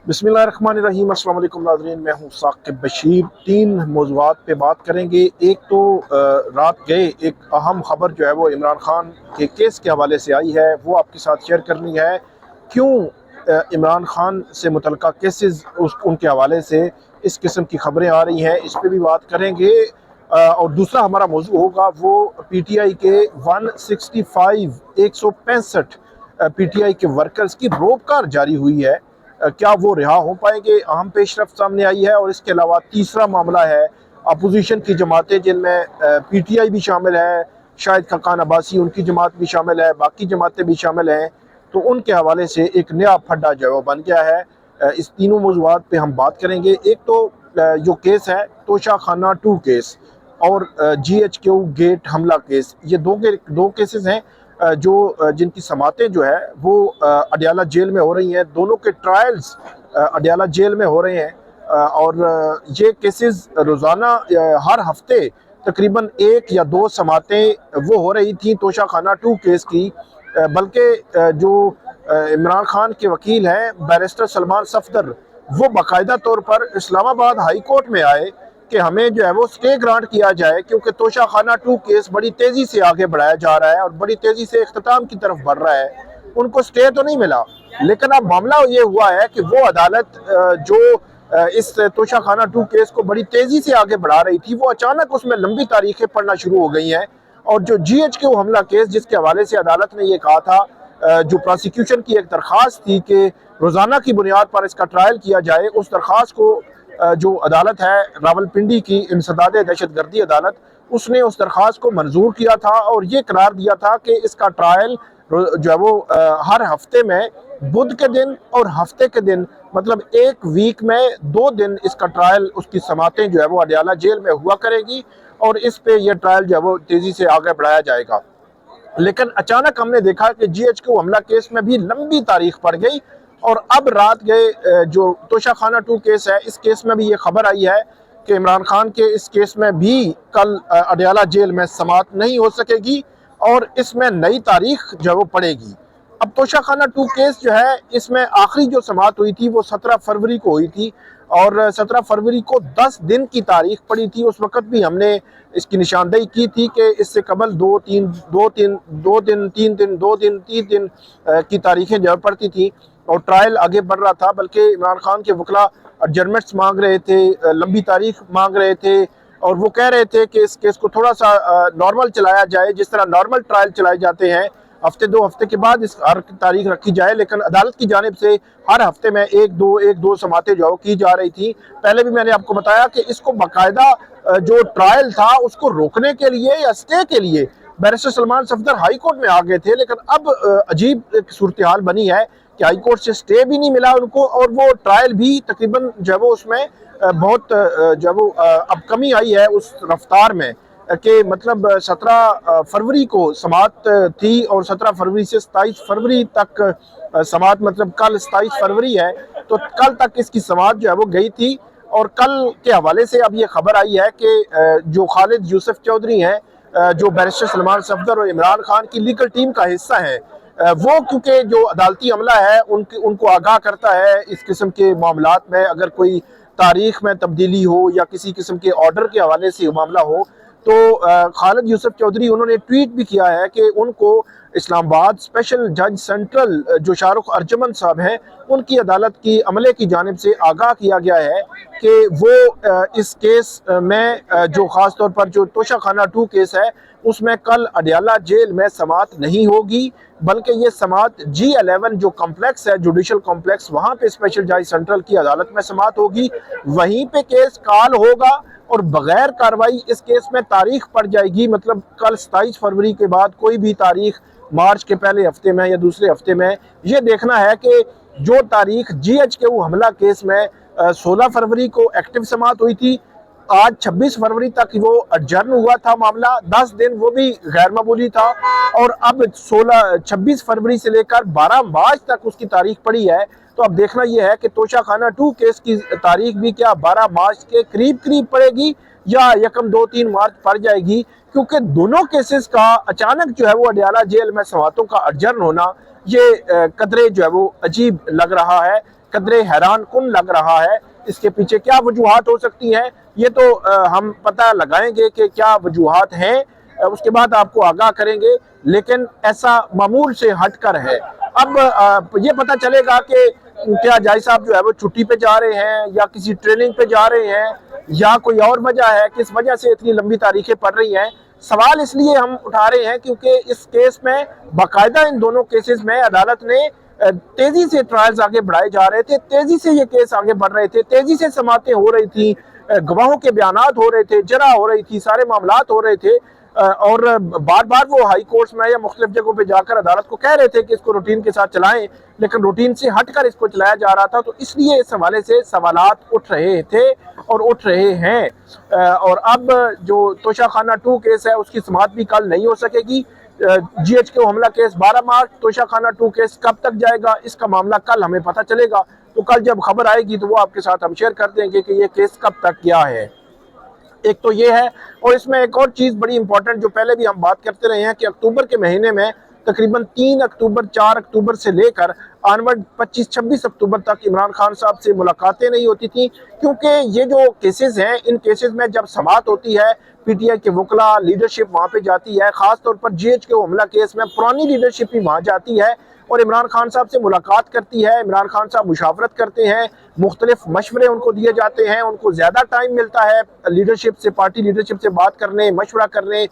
बिस्मिल्लाहिर्रहमानिर्रहीम। अस्सलाम वालेकुम नाज़रीन, मैं हूँ साकिब बशीर। तीन मौज़ूआत पे बात करेंगे। एक तो रात गए एक अहम ख़बर जो है वो इमरान खान के केस के हवाले से आई है, वो आपके साथ शेयर करनी है। क्यों इमरान खान से मुतल्लिक़ा केसेस उनके हवाले से इस किस्म की ख़बरें आ रही हैं, इस पर भी बात करेंगे। और दूसरा हमारा मौजू होगा वो PTI के 165 PTI के वर्कर्स की रोबकार जारी हुई है, क्या वो रिहा हो पाएंगे? अहम पेशरफ सामने आई है। और इसके अलावा तीसरा मामला है अपोजिशन की जमातें, जिनमें PTI भी शामिल है, शायद खकान अब्बासी उनकी जमात भी शामिल है, बाकी जमातें भी शामिल हैं। तो उनके हवाले से एक नया फड्डा जो है वो बन गया है। इस तीनों मौज़ूआत पे हम बात करेंगे। एक तो जो केस है तोशाखाना 2 केस और GHQ गेट हमला केस, ये दो केसेस हैं जो जिनकी समातें जो है वो अडयाला जेल में हो रही हैं। दोनों के ट्रायल्स अडयाला जेल में हो रहे हैं। और ये केसेस रोज़ाना हर हफ्ते तकरीबन एक या दो समातें वो हो रही थी तोशाखाना 2 केस की। बल्कि जो इमरान खान के वकील हैं बैरिस्टर सलमान सफदर, वो बाकायदा तौर पर इस्लामाबाद हाई कोर्ट में आए कि हमें जो है वो स्टे ग्रांट किया जाए, क्योंकि तोशाखाना 2 केस बड़ी तेज़ी से आगे बढ़ाया जा रहा है और बड़ी तेज़ी से इख्तिताम की तरफ बढ़ रहा है। उनको स्टे तो नहीं मिला, लेकिन अब मामला ये हुआ है कि वो अदालत जो इस तोशाखाना 2 केस को बड़ी तेज़ी से आगे बढ़ा रही थी, वो अचानक उसमें लंबी तारीखें पड़ना शुरू हो गई हैं। और जो GHQ हमला केस, जिसके हवाले से अदालत ने ये कहा था, जो प्रोसिक्यूशन की एक दरख्वास्त थी कि रोज़ाना की बुनियाद पर इसका ट्रायल किया जाए, उस दरख्वास्त को जो अदालत है रावलपिंडी की इंसदाद दहशतगर्दी अदालत, उसने उस दरख्वास्त को मंजूर किया था और ये करार दिया था कि इसका ट्रायल जो है वो हर हफ्ते में बुध के दिन और हफ्ते के दिन, मतलब एक वीक में 2 दिन इसका ट्रायल, उसकी समातें जो है वो अडयाला जेल में हुआ करेगी और इस पे ये ट्रायल जो है वो तेज़ी से आगे बढ़ाया जाएगा। लेकिन अचानक हमने देखा कि GHQ हमला केस में भी लंबी तारीख पड़ गई। और अब रात गए जो तोशाखाना 2 केस है, इस केस में भी ये खबर आई है कि इमरान खान के इस केस में भी कल अडयाला जेल में समात नहीं हो सकेगी और इसमें नई तारीख जो है वो पड़ेगी। अब तोशाखाना 2 केस जो है, इसमें आखिरी जो समात हुई थी वो 17 फरवरी को हुई थी और 17 फरवरी को 10 दिन की तारीख पड़ी थी। उस वक्त भी हमने इसकी निशानदेही की थी कि इससे कबल 2 दिन 3 दिन की तारीखें जो पड़ती थी और ट्रायल आगे बढ़ रहा था। बल्कि इमरान खान के वकला एडजर्नमेंट्स मांग रहे थे, लंबी तारीख मांग रहे थे और वो कह रहे थे कि इस केस को थोड़ा सा नॉर्मल चलाया जाए, जिस तरह नॉर्मल ट्रायल चलाए जाते हैं, हफ्ते 2 हफ्ते के बाद इस हर तारीख रखी जाए। लेकिन अदालत की जानिब से हर हफ्ते में एक दो समातें जो की जा रही थी। पहले भी मैंने आपको बताया कि इसको बाकायदा जो ट्रायल था उसको रोकने के लिए या स्टे के लिए barrister Salman Safdar high court में आ गए थे। लेकिन अब अजीब एक सूरत हाल बनी है कि हाई कोर्ट से स्टे भी नहीं मिला उनको और वो ट्रायल भी तकरीबन जो है वो उसमें बहुत जो है वो अब कमी आई है उस रफ्तार में कि मतलब 17 फरवरी को समात थी और 17 फरवरी से 27 फरवरी तक समात, मतलब कल 27 फरवरी है तो कल तक इसकी समात जो है वो गई थी। और कल के हवाले से अब ये खबर आई है कि जो खालिद यूसुफ चौधरी हैं, जो बैरिस्टर सलमान सफदर और इमरान खान की लीगल टीम का हिस्सा है, वो क्योंकि जो अदालती अमला है उनको आगाह करता है इस किस्म के मामलात में, अगर कोई तारीख में तब्दीली हो या किसी किस्म के ऑर्डर के हवाले से मामला हो, तो खालिद यूसुफ चौधरी उन्होंने ट्वीट भी किया है कि उनको इस्लामाबाद स्पेशल जज सेंट्रल जो शाहरुख अर्जमन साहब हैं, उनकी अदालत की अमले की जानिब से आगाह किया गया है कि वो इस केस में जो ख़ास तौर पर जो तोशाखाना 2 केस है उसमें कल अडयाला जेल में समात नहीं होगी, बल्कि ये समात G11 जो कॉम्प्लेक्स है, जुडिशल कॉम्प्लेक्स, वहाँ पे स्पेशल जज सेंट्रल की अदालत में समात होगी। वहीं पे केस काल होगा और बगैर कार्रवाई इस केस में तारीख पड़ जाएगी। मतलब कल 27 फरवरी के बाद कोई भी तारीख मार्च के पहले हफ्ते में या दूसरे हफ्ते में, ये देखना है कि जो तारीख GHQ हमला केस में 16 फरवरी को एक्टिव समात हुई थी, आज 26 फरवरी तक वो अडजर्न हुआ था मामला, 10 दिन वो भी गैर मामूली था और अब 26 फरवरी से लेकर 12 मार्च तक उसकी तारीख पड़ी है। तो अब देखना यह है कि तोशाखाना 2 केस की तारीख भी क्या 12 मार्च के करीब पड़ेगी या यकम 2-3 मार्च पड़ जाएगी, क्योंकि दोनों केसेस का अचानक जो है वो अडयाला जेल में समातों का अडजर्न होना, ये कदरे जो है वो अजीब लग रहा है कदरे हैरान कुन लग रहा है। इसके पीछे क्या वजूहात हो सकती हैं, ये तो हम पता लगाएंगे कि क्या वजूहात हैं, उसके बाद आपको आगाह करेंगे। लेकिन ऐसा मामूल से हटकर है। अब ये पता चलेगा कि क्या जाय साहब जो है वो छुट्टी पे जा रहे हैं या किसी ट्रेनिंग पे जा रहे हैं या कोई और वजह है, किस वजह से इतनी लंबी तारीखें पड़ रही हैं। सवाल इसलिए हम उठा रहे हैं क्योंकि इस केस में बाकायदा इन दोनों केसेस में अदालत ने तेजी से ट्रायल्स आगे बढ़ाए जा रहे थे, तेजी से ये केस आगे बढ़ रहे थे, तेजी से समातें हो रही थी, गवाहों के बयानात हो रहे थे, जरा हो रही थी, सारे मामलात हो रहे थे। और बार बार वो हाई कोर्ट्स में या मुख्तलिफ जगहों पे जाकर अदालत को कह रहे थे कि इसको रूटीन के साथ चलाएं, लेकिन रूटीन से हटकर इसको चलाया जा रहा था। तो इसलिए इस हवाले से सवालात उठ रहे थे और उठ रहे हैं। और अब जो तोशाखाना 2 केस है उसकी समाअत भी कल नहीं हो सकेगी। GHQ हमला केस 12 मार्च, तोशाखाना 2 केस कब तक जाएगा, इसका मामला कल हमें पता चलेगा। तो कल जब खबर आएगी तो वो आपके साथ हम शेयर कर देंगे कि ये केस कब तक क्या है। एक तो ये है, और इसमें एक और चीज़ बड़ी इंपॉर्टेंट जो पहले भी हम बात करते रहे हैं कि अक्टूबर के महीने में तकरीबन 3 अक्टूबर 4 अक्टूबर से लेकर ऑनवर्ड 25-26 अक्टूबर तक इमरान खान साहब से मुलाकातें नहीं होती थी, क्योंकि ये जो केसेस हैं इन केसेस में जब समाअत होती है PTI के वकला लीडरशिप वहाँ पे जाती है, ख़ासतौर पर GHQ हमला केस में पुरानी लीडरशिप भी वहाँ जाती है और इमरान खान साहब से मुलाकात करती है। इमरान खान साहब मुशावरत करते हैं, मुख्तलिफ मशवरे उनको दिए जाते हैं, उनको ज़्यादा टाइम मिलता है लीडरशिप से, पार्टी लीडरशिप से बात करने, मशवरा करने,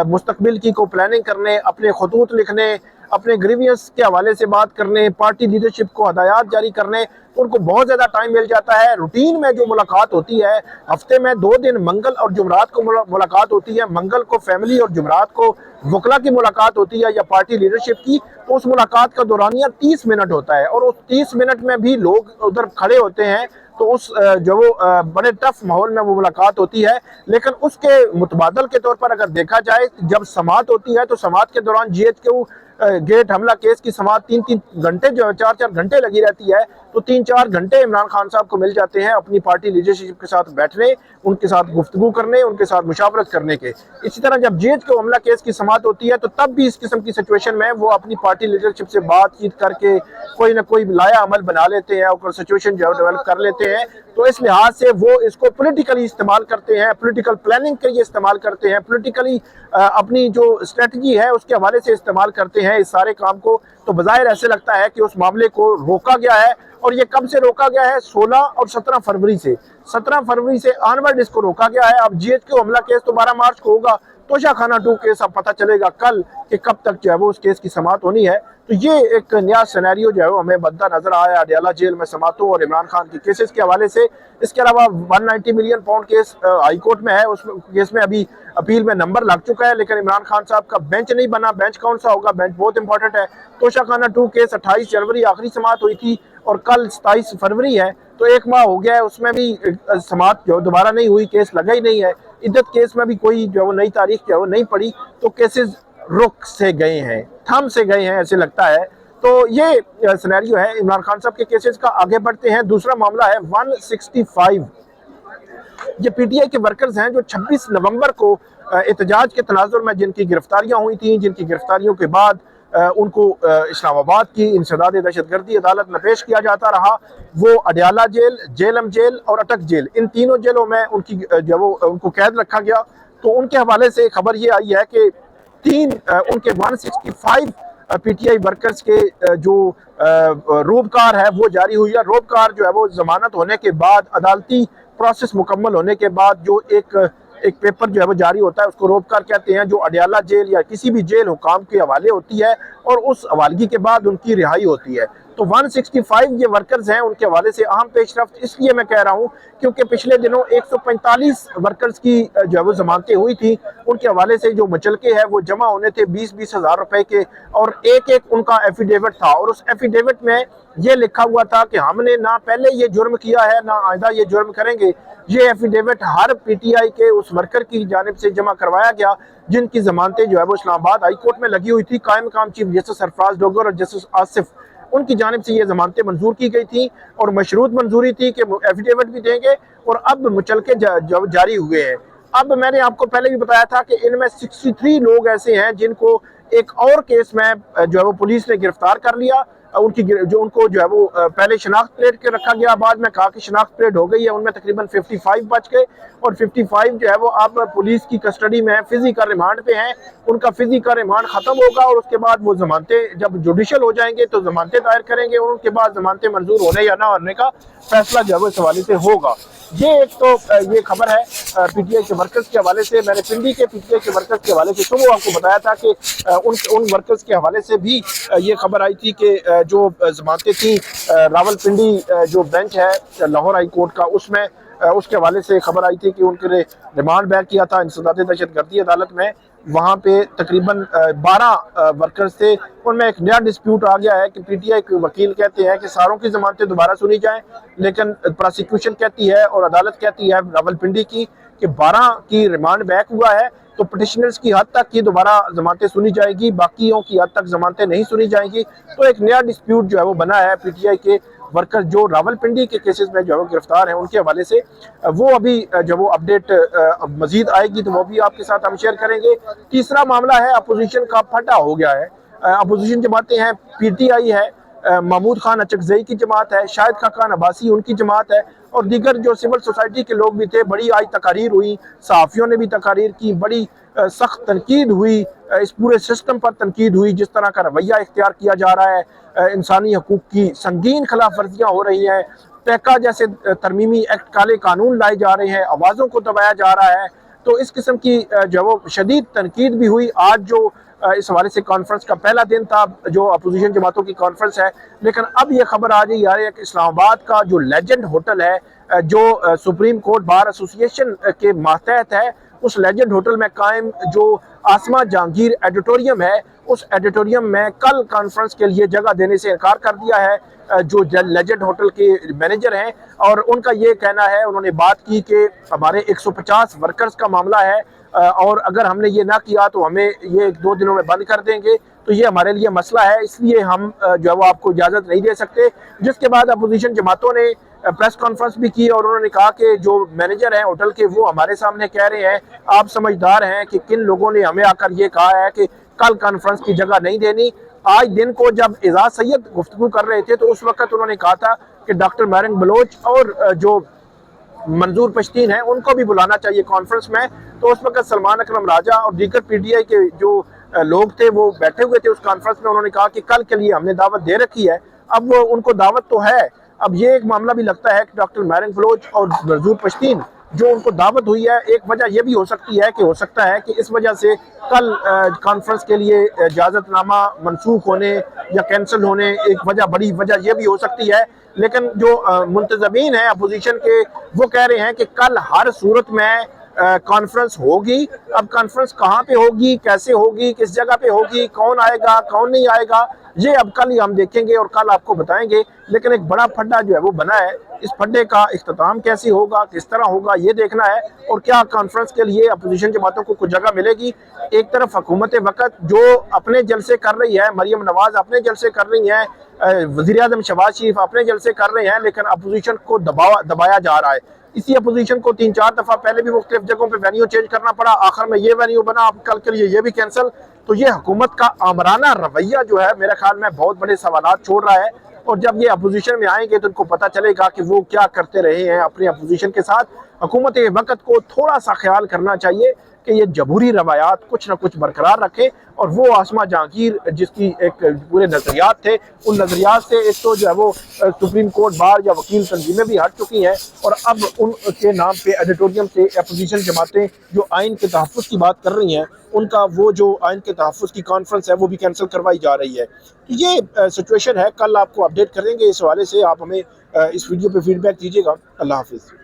मुस्तकबिल की को प्लानिंग करने, अपने खतूत लिखने, अपने ग्रीवियंस के हवाले से बात करने, पार्टी लीडरशिप को हदायत जारी करने। तो उनको बहुत ज़्यादा टाइम मिल जाता है। रूटीन में जो मुलाकात होती है हफ्ते में 2 दिन मंगल और जुमरात को मुलाकात होती है, मंगल को फैमिली और जुमरात को वकला की मुलाकात होती है या पार्टी लीडरशिप की। तो उस मुलाकात का दौरानिया 30 मिनट होता है और उस 30 मिनट में भी लोग उधर खड़े होते हैं, तो उस जो वो बड़े टफ माहौल में वो मुलाकात होती है। लेकिन उसके मुतबादल के तौर पर अगर देखा जाए, जब समाअत होती है तो समाअत के दौरान GHQ गेट हमला केस की समाअत 3-3 घंटे जो है 4-4 घंटे लगी रहती है, तो 3-4 घंटे इमरान खान साहब को मिल जाते हैं अपनी पार्टी लीडरशिप के साथ बैठने, उनके साथ गुफ्तगू करने, उनके साथ मुशावरत करने के। इसी तरह जब GHQ हमला केस की समाअत होती है तो तब भी इस किस्म की सिचुएशन में वो अपनी पार्टी लीडरशिप से बातचीत करके कोई ना कोई लाया अमल बना लेते हैं और सिचुएशन जो है डेवलप कर लेते हैं। तो इस लिहाज से वो इसको पॉलिटिकली इस्तेमाल करते हैं, पॉलिटिकल प्लानिंग के लिए इस्तेमाल करते हैं, पॉलिटिकली अपनी जो स्ट्रेटजी है उसके हवाले से इस्तेमाल करते हैं इस सारे काम को। तो बज़ाहिर ऐसे लगता है कि उस मामले को रोका गया है, और ये कब से रोका गया है? 16 और 17 फरवरी से। 17 फरवरी से ऑनवर्ड इसको रोका गया है। अब GHQ हमला केस तो 12 मार्च को होगा, तोशाखाना 2 केस अब पता चलेगा कल कि कब तक जो है वो उस केस की समाअत होनी है। तो ये एक नया सिनेरियो जो है वो हमें बनता नजर आया अडियाला जेल में समाअतों और इमरान खान के केसेस के हवाले से। इसके अलावा 190 million pound case high court में है, उस केस में अभी अपील में नंबर लग चुका है, लेकिन इमरान खान साहब का बेंच नहीं बना। बेंच कौन सा होगा? बेंच बहुत इंपॉर्टेंट है। तोशाखाना 2 केस 28 जनवरी आखिरी समाअत हुई थी और कल 27 फरवरी है, तो 1 माह हो गया है, उसमें भी समाअत जो दोबारा नहीं हुई, केस लगा ही नहीं है। इद्दत केस में भी कोई जो वो नई तारीख जो है वो नहीं पड़ी, तो केसेस रुक से गए हैं, थम से गए हैं ऐसे लगता है। तो ये सिनेरियो है इमरान खान साहब के केसेस का। आगे बढ़ते हैं, दूसरा मामला है 165। ये PTI के वर्कर्स हैं जो 26 नवंबर को एहतजाज के तनाजुर में जिनकी गिरफ्तारियां हुई थी, जिनकी गिरफ्तारियों के बाद उनको इस्लामाबाद की इंसदाद दहशतगर्दी अदालत में पेश किया जाता रहा। वो अडियाला जेल, जेलम जेल और अटक जेल, इन तीनों जेलों में उनकी जो वो उनको कैद रखा गया। तो उनके हवाले से खबर ये आई है कि उनके 165 PTI वर्कर्स के जो रोबकार है वो जारी हुई है। रोबकार जो है वो जमानत होने के बाद, अदालती प्रोसेस मुकम्मल होने के बाद जो एक पेपर जो है वो जारी होता है उसको रोबकार कहते हैं, जो अडियाला जेल या किसी भी जेल हुकाम के हवाले होती है और उस हवालगी के बाद उनकी रिहाई होती है। तो 165 ये वर्कर्स हैं, उनके हवाले से अहम पेशरफ्त इसलिए मैं कह रहा हूँ क्योंकि पिछले दिनों 145 वर्कर्स की जो है वो जमानतें हुई थी। उनके हवाले से जो मुचलके है वो जमा होने थे 20-20 हज़ार रुपए के, और एक उनका एफिडेविट था, और उस एफिडेविट में ये लिखा हुआ था कि हमने ना पहले ये जुर्म किया है ना आइंदा ये जुर्म करेंगे। ये एफिडेविट हर PTI के उस वर्कर की जानिब से जमा करवाया गया जिनकी जमानतें जो है वो इस्लामाबाद हाई कोर्ट में लगी हुई थी। कायम मकाम चीफ जस्टिस सरफराज डोगर और जस्टिस आसिफ, उनकी जानिब से ये जमानतें मंजूर की गई थी और मशरूत मंजूरी थी कि एफिडेविट भी देंगे, और अब मुचलके जारी हुए हैं। अब मैंने आपको पहले भी बताया था कि इनमें 63 लोग ऐसे हैं जिनको एक और केस में जो है वो पुलिस ने गिरफ्तार कर लिया। उनकी जो उनको जो है वो पहले शनाख्त प्लेट के रखा गया, बाद में कहा कि शनाख्त प्लेट हो गई है, उनमें तकरीबन 55 बच गए और 55 जो है वो अब पुलिस की कस्टडी में है, फिजिकल रिमांड पे हैं। उनका फिजिकल रिमांड खत्म होगा और उसके बाद वो जमानतें जब जुडिशल हो जाएंगे तो जमानतें दायर करेंगे और उनके बाद जमानतें मंजूर होने या ना होने का फैसला जो है वो इस हवाले से होगा। ये एक तो ये खबर है पीटीआई के वर्कर्स के हवाले से। मैंने पिंडी के पीटीआई के वर्कर्स के हवाले से सुबह आपको बताया था कि उन वर्कर्स के हवाले से भी ये खबर आई थी कि जो जमानतें थी रावलपिंडी जो बेंच है लाहौर हाई कोर्ट का, उसमें उसके हवाले से खबर आई थी कि उनके रिमांड बैक किया था इंसदाद दहशतगर्दी अदालत में। वहाँ पे तकरीबन 12 वर्कर्स थे, उनमें एक नया डिस्प्यूट आ गया है कि पीटीआई के वकील कहते हैं कि सारों की जमानतें दोबारा सुनी जाएं, लेकिन प्रोसिक्यूशन कहती है और अदालत कहती है रावलपिंडी की कि 12 की रिमांड बैक हुआ है तो पिटिशनर्स की हद तक ही दोबारा जमानतें सुनी जाएगी, बाकियों की हद तक जमानतें नहीं सुनी जाएंगी। तो एक नया डिस्प्यूट जो है वो बना है पीटीआई के वर्कर जो रावलपिंडी के केसेस में जो है गिरफ्तार हैं उनके हवाले से। वो अभी जब वो अपडेट मजीद आएगी तो वो भी आपके साथ हम शेयर करेंगे। तीसरा मामला है अपोजिशन का फटा हो गया है। अपोजिशन जमातें हैं, पीटीआई है, महमूद खान अचकजई की जमात है, शाहिद खान अब्बासी उनकी जमात है और दीगर जो सिविल सोसाइटी के लोग भी थे। बड़ी आज तकारीर हुई, सहाफ़ियों ने भी तकारीर की, बड़ी सख्त तनकीद हुई, इस पूरे सिस्टम पर तनकीद हुई जिस तरह का रवैया इख्तियार किया जा रहा है। इंसानी हकूक़ की संगीन खिलाफ वर्जियाँ हो रही हैं, पैका जैसे तरमीमी एक्ट काले कानून लाए जा रहे हैं, आवाज़ों को दबाया जा रहा है। तो इस किस्म की जो वो शदीद तनकीद भी हुई। आज जो इस हवाले से कॉन्फ्रेंस का पहला दिन था जो अपोजिशन जमातों की कॉन्फ्रेंस है, लेकिन अब ये खबर आ गई है कि इस्लामाबाद का जो लेजेंड होटल है जो सुप्रीम कोर्ट बार एसोसिएशन के मातहत है, उस लेजेंड होटल में कायम जो आसमा जहांगीर एडिटोरियम है, उस एडिटोरियम में कल कॉन्फ्रेंस के लिए जगह देने से इनकार कर दिया है जो लेजेंड होटल के मैनेजर हैं। और उनका ये कहना है, उन्होंने बात की कि हमारे 150 वर्कर्स का मामला है और अगर हमने ये ना किया तो हमें ये 1-2 दिनों में बंद कर देंगे, तो ये हमारे लिए मसला है, इसलिए हम जो है वो आपको इजाज़त नहीं दे सकते। जिसके बाद अपोजिशन जमातों ने प्रेस कॉन्फ्रेंस भी की और उन्होंने कहा कि जो मैनेजर हैं होटल के वो हमारे सामने कह रहे हैं, आप समझदार हैं कि किन लोगों ने हमें आकर ये कहा है कि कल कॉन्फ्रेंस की जगह नहीं देनी। आज दिन को जब एजाज सैयद गुफ्तगू कर रहे थे तो उस वक्त उन्होंने कहा था कि डॉक्टर मैरंग बलोच और जो मंजूर पश्तीन है उनको भी बुलाना चाहिए कॉन्फ्रेंस में। तो उस वक्त सलमान अकरम राजा और दीगर पीटीआई के जो लोग थे वो बैठे हुए थे उस कॉन्फ्रेंस में। उन्होंने कहा कि कल के लिए हमने दावत दे रखी है, अब वो उनको दावत तो है। अब ये एक मामला भी लगता है कि डॉक्टर मैरंग बलोच और मंजूर पश्तीन जो उनको दावत हुई है, एक वजह यह भी हो सकती है कि हो सकता है कि इस वजह से कल कॉन्फ्रेंस के लिए इजाज़तनामा मनसूख होने या कैंसिल होने एक वजह, बड़ी वजह यह भी हो सकती है। लेकिन जो मुंतज़मीन हैं अपोजिशन के वो कह रहे हैं कि कल हर सूरत में कॉन्फ्रेंस होगी। अब कॉन्फ्रेंस कहाँ पे होगी, कैसे होगी, किस जगह पे होगी, कौन आएगा कौन नहीं आएगा, ये अब कल ही हम देखेंगे और कल आपको बताएंगे। लेकिन एक बड़ा फड्डा जो है वो बना है, इस फड्डे का इख्तिताम कैसे होगा, किस तरह होगा, ये देखना है। और क्या कॉन्फ्रेंस के लिए अपोजिशन जमातों को कुछ जगह मिलेगी। एक तरफ हुकूमत वक्त जो अपने जलसे कर रही है, मरियम नवाज अपने जलसे कर रही है, वज़ीर आज़म शहबाज शरीफ अपने जलसे कर रहे हैं, लेकिन अपोजिशन को दबाया जा रहा है। इसी अपोजिशन को 3-4 दफ़ा पहले भी मुख्तलिफ जगहों पे वेन्यू चेंज करना पड़ा, आखिर में ये वेन्यू बना, अब कल के लिए ये भी कैंसिल। तो ये हुकूमत का आमराना रवैया जो है मेरे ख्याल में बहुत बड़े सवालात छोड़ रहा है। और जब ये अपोजिशन में आएंगे तो उनको पता चलेगा कि वो क्या करते रहे हैं अपने अपोजिशन के साथ। हुकूमत वक्त को थोड़ा सा ख्याल करना चाहिए कि ये जमहूरी रवायात कुछ ना कुछ बरकरार रखे और वो आसमा जहांगीर जिसकी एक पूरे नज़रियात थे, उन नज़रियात से एक तो जो है वो सुप्रीम कोर्ट बार या वकील तंजीमें भी हट चुकी हैं और अब उनके नाम पे एडिटोरियम से अपोजिशन जमातें जो आइन के तहफ़्फ़ुज़ की बात कर रही हैं, उनका वो जो आइन के तहफ़्फ़ुज़ की कॉन्फ्रेंस है वो भी कैंसिल करवाई जा रही है। तो ये सिचुएशन है, कल आपको अपडेट करेंगे इस हवाले से। आप हमें इस वीडियो पर फीडबैक दीजिएगा। अल्लाह हाफिज़।